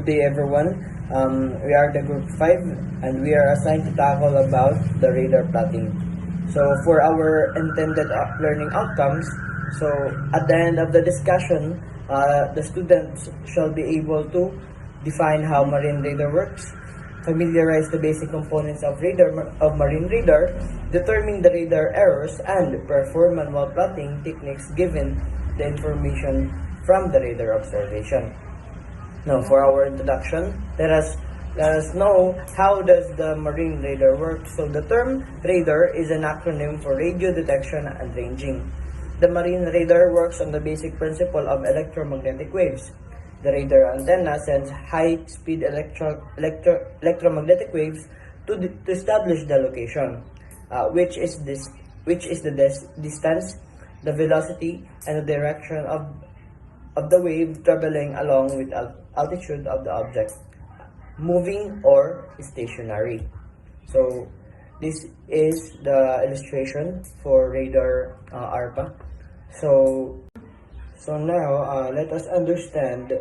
Good day everyone. We are the group 5 and we are assigned to tackle about the radar plotting. So for our intended learning outcomes, so at the end of the discussion, the students shall be able to define how marine radar works, familiarize the basic components of marine radar, determine the radar errors, and perform manual plotting techniques given the information from the radar observation. Now, for our introduction, let us know how does the marine radar work. So the term radar is an acronym for radio detection and ranging. The marine radar works on the basic principle of electromagnetic waves. The radar antenna sends high-speed electromagnetic waves to establish the location, which is the distance, the velocity, and the direction of the wave traveling along with altitude of the object, moving or stationary. So this is the illustration for radar ARPA. So now let us understand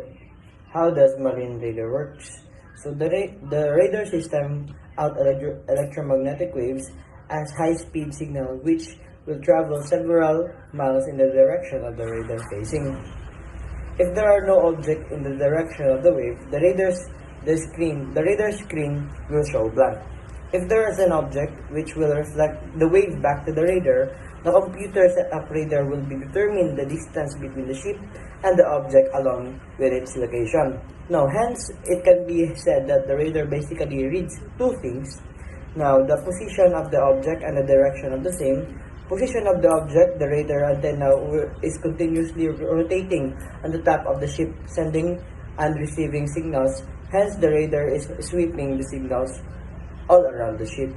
how does marine radar works. So the radar system out electromagnetic waves as high-speed signal which will travel several miles in the direction of the radar facing. If there are no object in the direction of the wave, the radar screen will show blank. If there is an object which will reflect the wave back to the radar, the computer setup radar will be determine the distance between the ship and the object along with its location. Now, hence, it can be said that the radar basically reads two things. Now, the position of the object and the direction of the same. Position of the object, the radar antenna is continuously rotating on the top of the ship, sending and receiving signals. Hence, the radar is sweeping the signals all around the ship.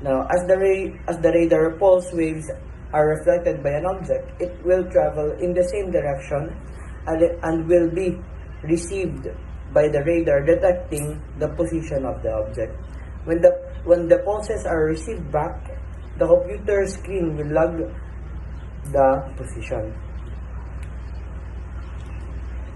Now, as the radar pulse waves are reflected by an object, it will travel in the same direction and will be received by the radar detecting the position of the object. When the pulses are received back, the computer screen will log the position.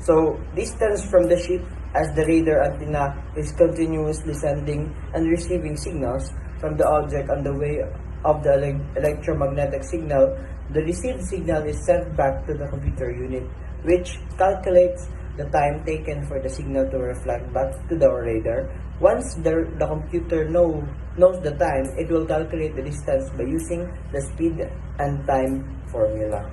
So, distance from the ship as the radar antenna is continuously sending and receiving signals from the object on the way of the electromagnetic signal, the received signal is sent back to the computer unit, which calculates the time taken for the signal to reflect back to the radar. Once the computer knows the time, it will calculate the distance by using the speed and time formula.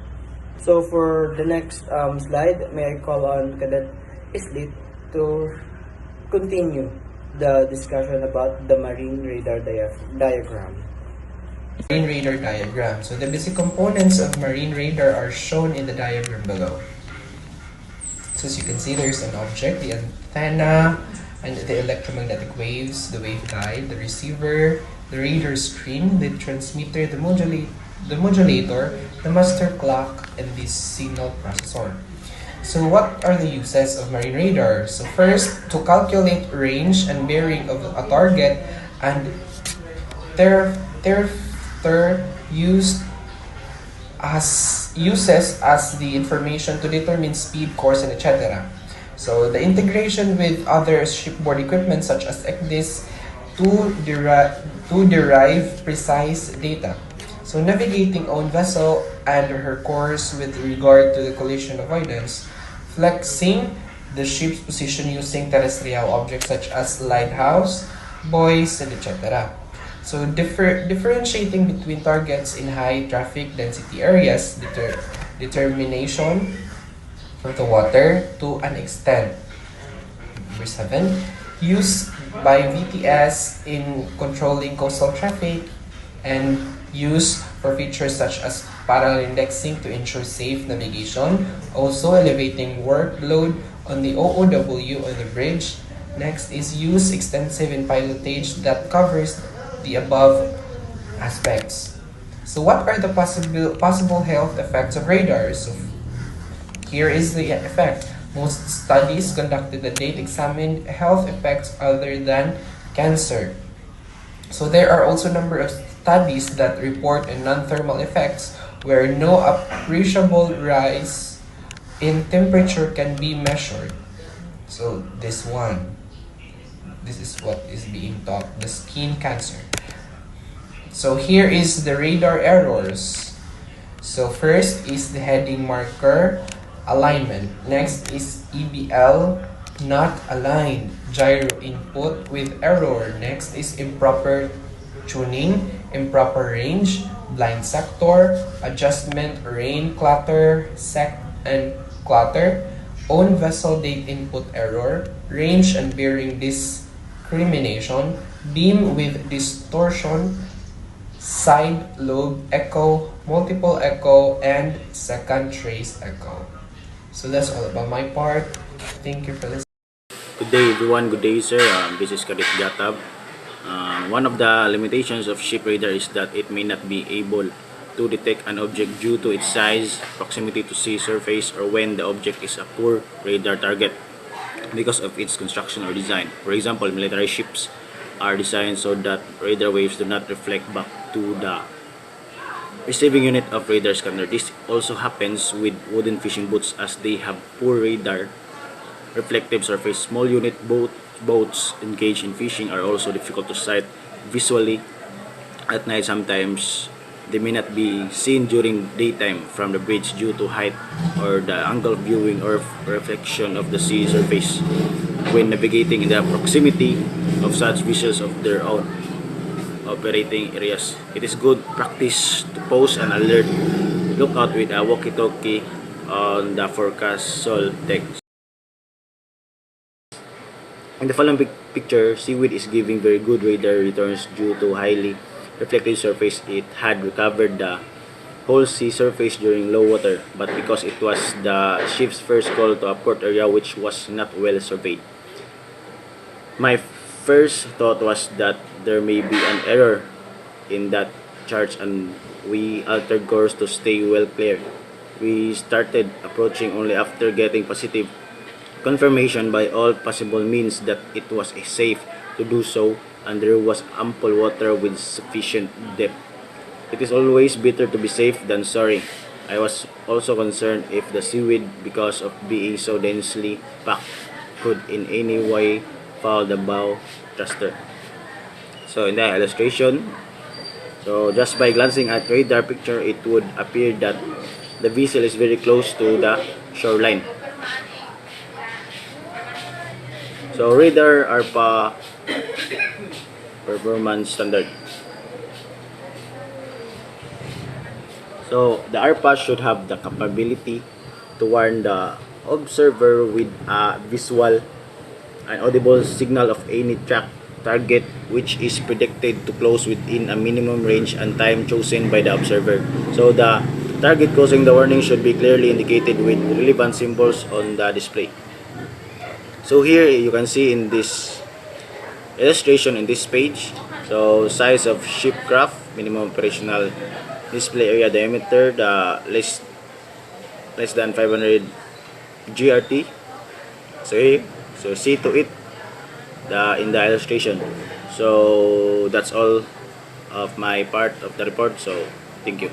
So for the next slide, may I call on Cadet Islit to continue the discussion about the marine radar diagram. Marine radar diagram. So the basic components of marine radar are shown in the diagram below. So as you can see, there's an object, the antenna, and the electromagnetic waves, the waveguide, the receiver, the radar screen, the transmitter, the modulator, the master clock, and the signal processor. So what are the uses of marine radar? So first, to calculate range and bearing of a target, and they're used as the information to determine speed, course, and etc. So the integration with other shipboard equipment such as ECDIS to derive precise data. So navigating own vessel and her course with regard to the collision avoidance, flexing the ship's position using terrestrial objects such as lighthouse, buoys, and etc. So differentiating between targets in high traffic density areas, determination of the water to an extent. Number 7, use by VTS in controlling coastal traffic, and use for features such as parallel indexing to ensure safe navigation, also elevating workload on the OOW on the bridge. Next is use extensive in pilotage that covers the above aspects. So what are the possible health effects of radar? So here is the effect. Most studies conducted to date examined health effects other than cancer. So there are also a number of studies that report a non-thermal effects where no appreciable rise in temperature can be measured. So So this one, this is what is being taught, the skin cancer. So here is the radar errors. So first is the heading marker alignment. Next is EBL not aligned, gyro input with error. Next is improper tuning, improper range, blind sector, adjustment, rain clutter, sec and clutter, own vessel date input error, range and bearing discrimination, beam with distortion, side lobe echo, multiple echo, and second trace echo. So that's all about my part. Thank you for listening. Good day everyone, good day sir. This is Kadit Gatab. One of the limitations of ship radar is that it may not be able to detect an object due to its size, proximity to sea surface, or when the object is a poor radar target because of its construction or design. For example, military ships are designed so that radar waves do not reflect back to the receiving unit of radar scanner. This also happens with wooden fishing boats as they have poor radar reflective surface. Small unit boats engaged in fishing are also difficult to sight visually at night. Sometimes they may not be seen during daytime from the bridge due to height or the angle of viewing or reflection of the sea surface. When navigating in the proximity of such vessels of their own operating areas, it is good practice to post an alert lookout with a walkie-talkie on the forecastle deck. In the following picture, seaweed is giving very good radar returns due to highly reflective surface. It had recovered the whole sea surface during low water, but because it was the ship's first call to a port area which was not well surveyed. My first thought was that there may be an error in that chart and we altered course to stay well clear. We started approaching only after getting positive confirmation by all possible means that it was safe to do so and there was ample water with sufficient depth. It is always better to be safe than sorry. I was also concerned if the seaweed, because of being so densely packed, could in any way foul the bow thruster. So in the illustration, so just by glancing at radar picture, it would appear that the vessel is very close to the shoreline. So radar ARPA performance standard. So the ARPA should have the capability to warn the observer with a visual and audible signal of any target which is predicted to close within a minimum range and time chosen by the observer. So the target causing the warning should be clearly indicated with relevant symbols on the display. So here you can see in this illustration in this page, so size of ship craft, minimum operational display area diameter, the less than 500 GRT. So here, so see to it in the illustration. So that's all of my part of the report. So thank you.